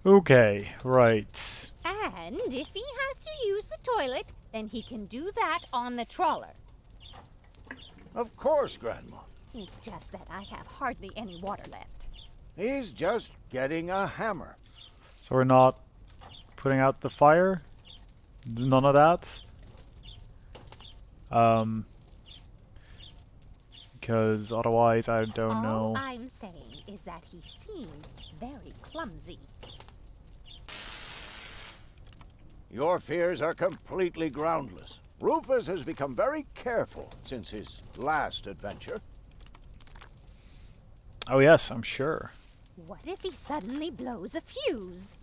Okay, right. And if he has to use the toilet, then he can do that on the trawler. Of course, Grandma. It's just that I have hardly any water left. He's just getting a hammer. So we're not putting out the fire? None of that? Because otherwise I don't know. All I'm saying is that he seems very clumsy. Your fears are completely groundless. Rufus has become very careful since his last adventure. Oh yes, I'm sure. What if he suddenly blows a fuse?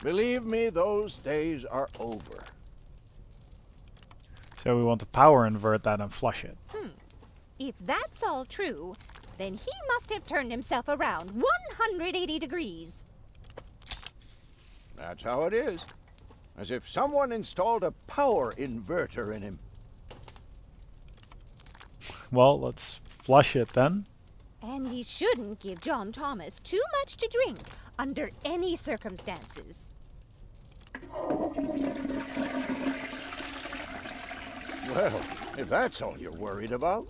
Believe me, those days are over. So we want to power invert that and flush it. If that's all true, then he must have turned himself around 180 degrees. That's how it is. As if someone installed a power inverter in him. Well, let's flush it then. And he shouldn't give John Thomas too much to drink under any circumstances. Well, if that's all you're worried about,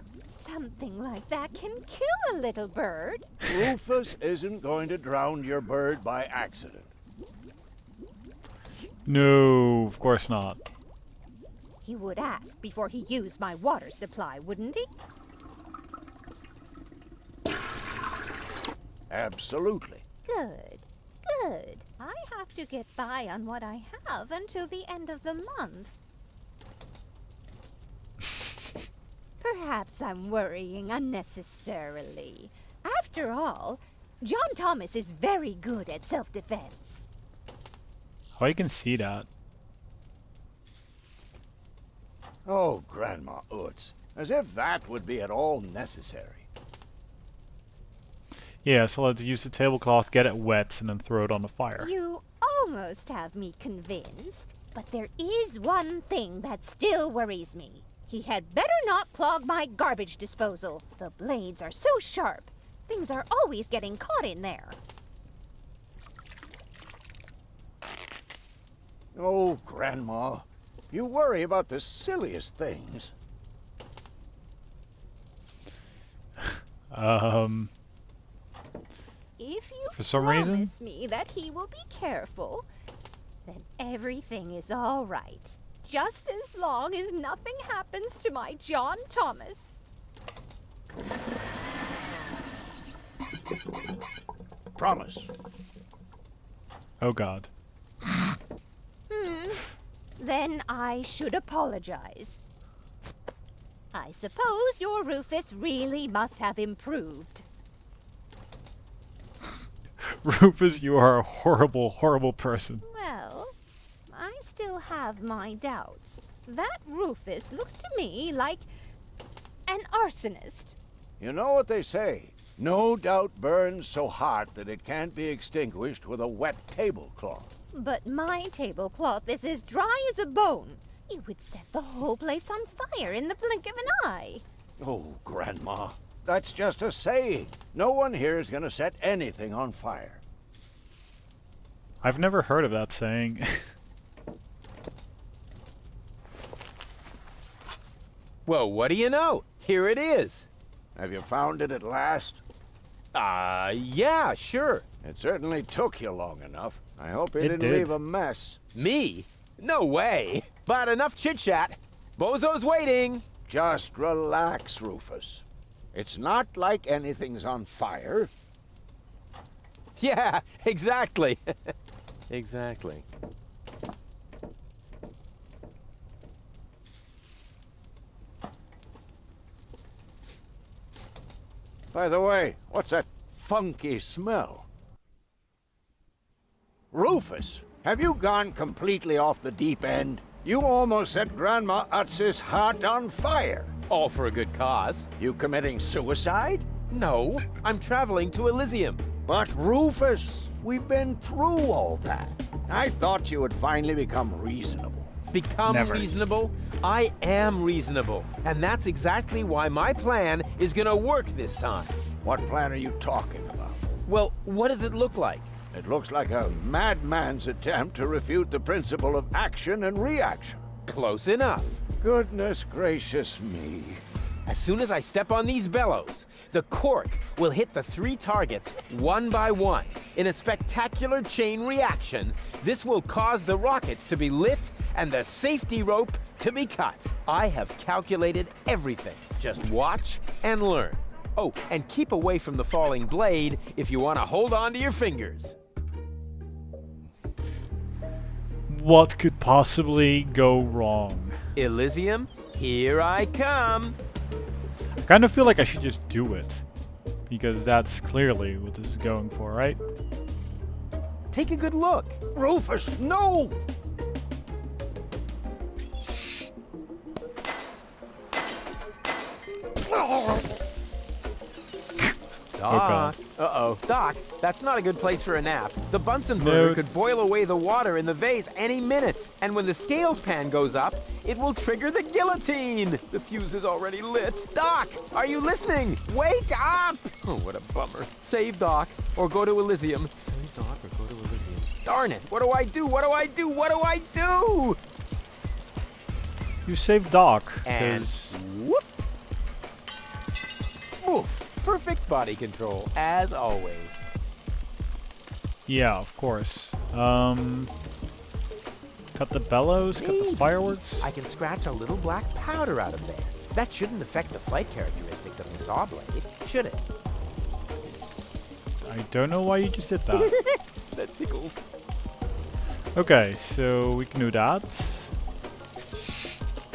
Something like that can kill a little bird. Rufus isn't going to drown your bird by accident. No, of course not. He would ask before he used my water supply, wouldn't he? Absolutely. Good, good. I have to get by on what I have until the end of the month. Perhaps I'm worrying unnecessarily. After all, John Thomas is very good at self-defense. Oh, you can see that. Oh, Grandma Utz, as if that would be at all necessary. Yeah, so let's use the tablecloth, get it wet, and then throw it on the fire. You almost have me convinced, but there is one thing that still worries me. He had better not clog my garbage disposal. The blades are so sharp. Things are always getting caught in there. Oh, Grandma, you worry about the silliest things. If you For some reason? promise me that he will be careful, then everything is all right. Just as long as nothing happens to my John Thomas. Promise. Oh god. Then I should apologize. I suppose your Rufus really must have improved. Rufus, you are a horrible, horrible person. Well, I still have my doubts. That Rufus looks to me like an arsonist. You know what they say? No doubt burns so hot that it can't be extinguished with a wet tablecloth. But my tablecloth is as dry as a bone. It would set the whole place on fire in the blink of an eye. Oh, Grandma, that's just a saying. No one here is going to set anything on fire. I've never heard of that saying. Well, what do you know? Here it is. Have you found it at last? Yeah, sure. It certainly took you long enough. I hope you It didn't did. leave a mess. Me? No way. But enough chit-chat. Bozo's waiting. Just relax, Rufus. It's not like anything's on fire. Yeah, exactly. Exactly. By the way, what's that funky smell? Rufus, have you gone completely off the deep end? You almost set Grandma Utz's heart on fire. All for a good cause. You committing suicide? No, I'm traveling to Elysium. But Rufus, we've been through all that. I thought you would finally become reasonable. Become Never. reasonable? I am reasonable. And that's exactly why my plan is gonna work this time. What plan are you talking about? Well, what does it look like? It looks like a madman's attempt to refute the principle of action and reaction. Close enough. Goodness gracious me. As soon as I step on these bellows, the cork will hit the 3 targets one by one. In a spectacular chain reaction, this will cause the rockets to be lit and the safety rope to be cut. I have calculated everything. Just watch and learn. Oh, and keep away from the falling blade if you want to hold on to your fingers. What could possibly go wrong? Elysium, here I come. I kind of feel like I should just do it. Because that's clearly what this is going for, right? Take a good look. Rufus, no! Doc. Uh-oh. Doc, that's not a good place for a nap. The Bunsen burner could boil away the water in the vase any minute. And when the scales pan goes up, it will trigger the guillotine. The fuse is already lit. Doc, are you listening? Wake up! Oh, what a bummer. Save Doc, or go to Elysium. Save Doc, or go to Elysium. Darn it, what do I do? What do I do? What do I do? You saved Doc. And 'cause whoop. Oof. Perfect body control, as always. yeah, of course. Cut the bellows, cut the fireworks. I can scratch a little black powder out of there. That shouldn't affect the flight characteristics of the saw blade, should it? I don't know why you just did that. That tickles. Okay, so we can do that.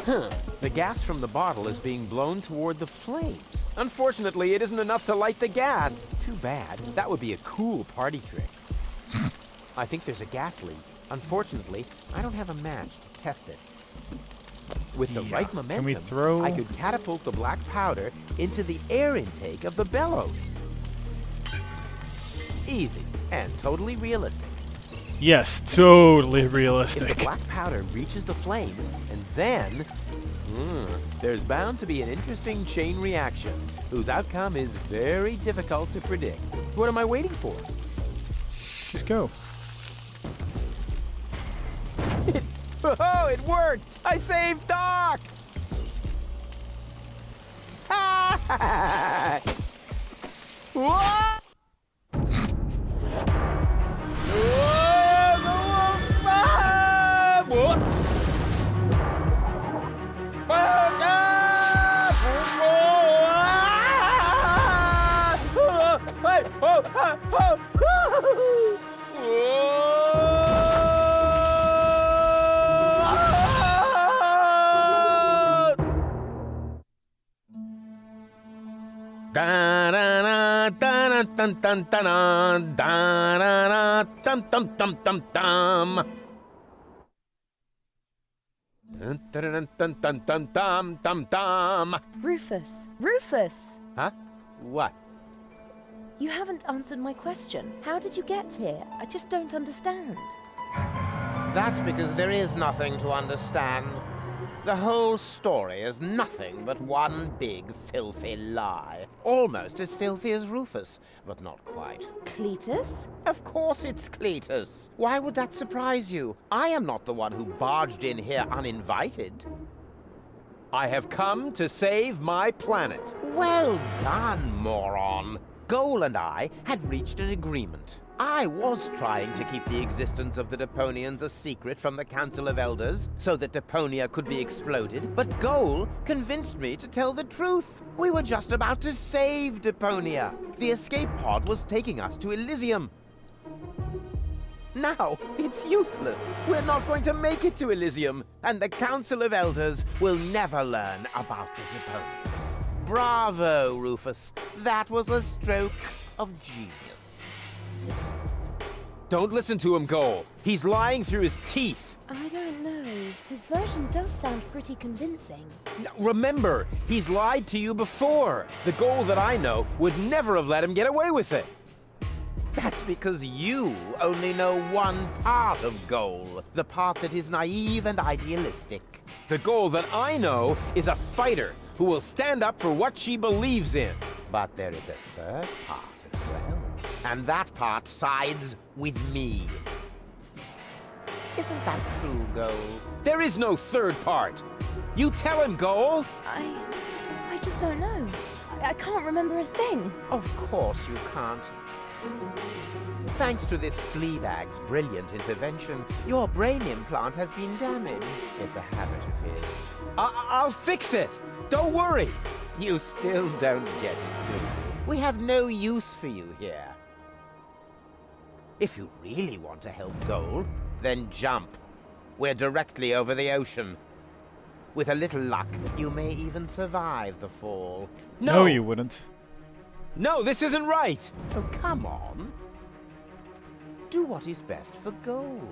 Huh. The gas from the bottle is being blown toward the flames. Unfortunately, it isn't enough to light the gas. Too bad. That would be a cool party trick. I think there's a gas leak. Unfortunately, I don't have a match to test it. With the Yeah. right Can momentum, we throw- I could catapult the black powder into the air intake of the bellows. Easy and totally realistic. Yes, totally If the realistic. black powder reaches the flames, and then... there's bound to be an interesting chain reaction, whose outcome is very difficult to predict. What am I waiting for? Just go. Oh, it worked! I saved Doc! What? Rufus! Rufus! Huh? What? You haven't answered my question. How did you get here? I just don't understand. That's because there is nothing to understand. The whole story is nothing but one big filthy lie. Almost as filthy as Rufus, but not quite. Cletus? Of course it's Cletus. Why would that surprise you? I am not the one who barged in here uninvited. I have come to save my planet. Well done, moron. Goal and I had reached an agreement. I was trying to keep the existence of the Deponians a secret from the Council of Elders so that Deponia could be exploded, but Goal convinced me to tell the truth. We were just about to save Deponia. The escape pod was taking us to Elysium. Now, it's useless. We're not going to make it to Elysium, and the Council of Elders will never learn about the Deponians. Bravo, Rufus. That was a stroke of genius. Don't listen to him, Goal. He's lying through his teeth. I don't know. His version does sound pretty convincing. Remember, he's lied to you before. The Goal that I know would never have let him get away with it. That's because you only know one part of Goal, the part that is naive and idealistic. The Goal that I know is a fighter who will stand up for what she believes in. But there is a third part as well. And that part sides with me. Isn't that true, Goal? There is no third part. You tell him, Goal. I just don't know. I can't remember a thing. Of course you can't. Thanks to this Fleabag's brilliant intervention, your brain implant has been damaged. It's a habit of his. I'll fix it. Don't worry. You still don't get it, do you? We have no use for you here. If you really want to help Goal, then jump. We're directly over the ocean. With a little luck, you may even survive the fall. No, you wouldn't. No, this isn't right. Oh, come on. Do what is best for Goal.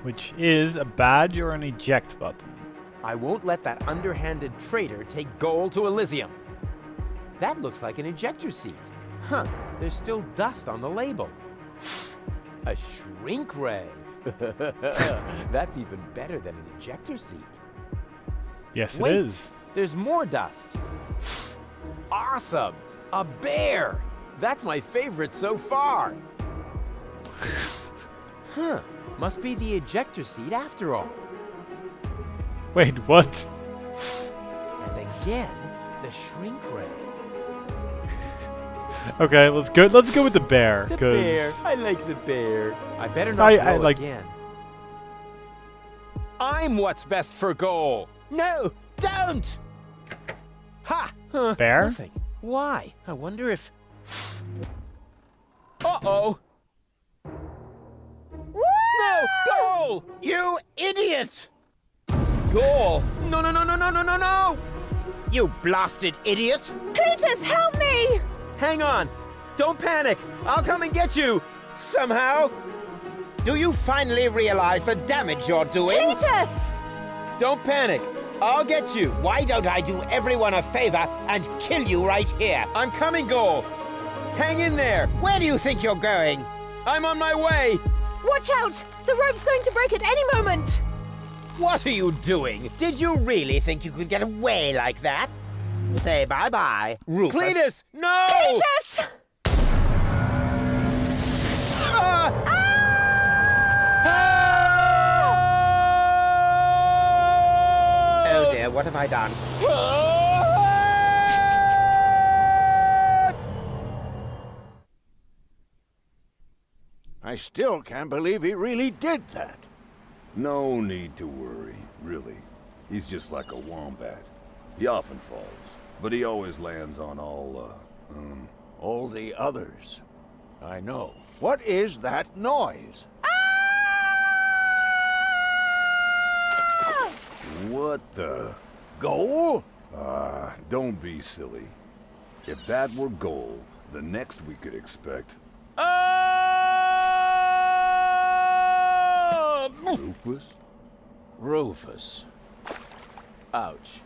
Which is a badge or an eject button. I won't let that underhanded traitor take Goal to Elysium. That looks like an ejector seat. Huh, there's still dust on the label. A shrink ray. That's even better than an ejector seat. Yes, Wait, it is. There's more dust. Awesome! A bear! That's my favorite so far. Huh, must be the ejector seat after all. Wait, what? And again, the shrink ray. Okay, let's go. Let's go with the bear. The 'cause bear. I like the bear. I better not I blow like- again. I'm what's best for Goal. No, don't! Ha! Huh, Bear? Nothing. Why? I wonder if... Uh-oh! No! Goal! You idiot! Goal! No, no, no, no, no, no, no, no! You blasted idiot! Cletus, help me! Hang on! Don't panic! I'll come and get you! Somehow! Do you finally realize the damage you're doing? Cletus! Don't panic! I'll get you! Why don't I do everyone a favor and kill you right here? I'm coming, Goal! Hang in there! Where do you think you're going? I'm on my way! Watch out! The rope's going to break at any moment! What are you doing? Did you really think you could get away like that? Say bye-bye, Rufus. Cletus! No! Cletus! Ah! Oh dear, what have I done? I still can't believe he really did that. No need to worry, really. He's just like a wombat. He often falls, but he always lands on All the others. I know. What is that noise? What the? Goal? Don't be silly. If that were Goal, the next we could expect... Rufus? Rufus. Ouch.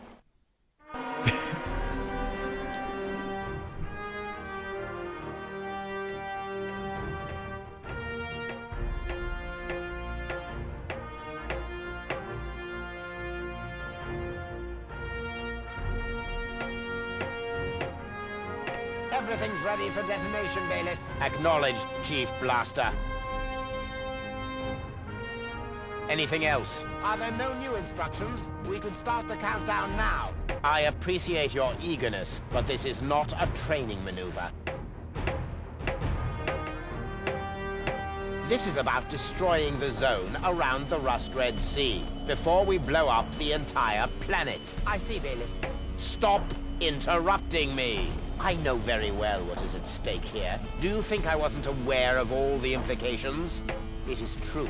Everything's ready for detonation, Bailiff. Acknowledged, Chief Blaster. Anything else? Are there no new instructions? We could start the countdown now. I appreciate your eagerness, but this is not a training maneuver. This is about destroying the zone around the Rust Red Sea before we blow up the entire planet. I see, Bailiff. Stop interrupting me. I know very well what is at stake here. Do you think I wasn't aware of all the implications? It is true.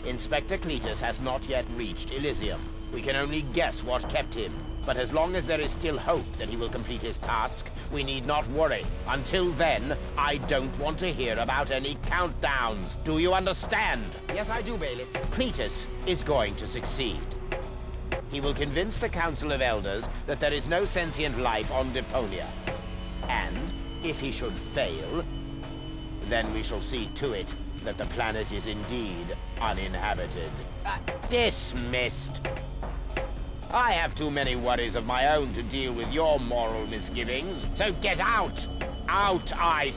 Inspector Cletus has not yet reached Elysium. We can only guess what kept him. But as long as there is still hope that he will complete his task, we need not worry. Until then, I don't want to hear about any countdowns. Do you understand? Yes, I do, Bailiff. Cletus is going to succeed. He will convince the Council of Elders that there is no sentient life on Deponia. And if he should fail, then we shall see to it that the planet is indeed uninhabited. Dismissed. I have too many worries of my own to deal with your moral misgivings, so get out! out, I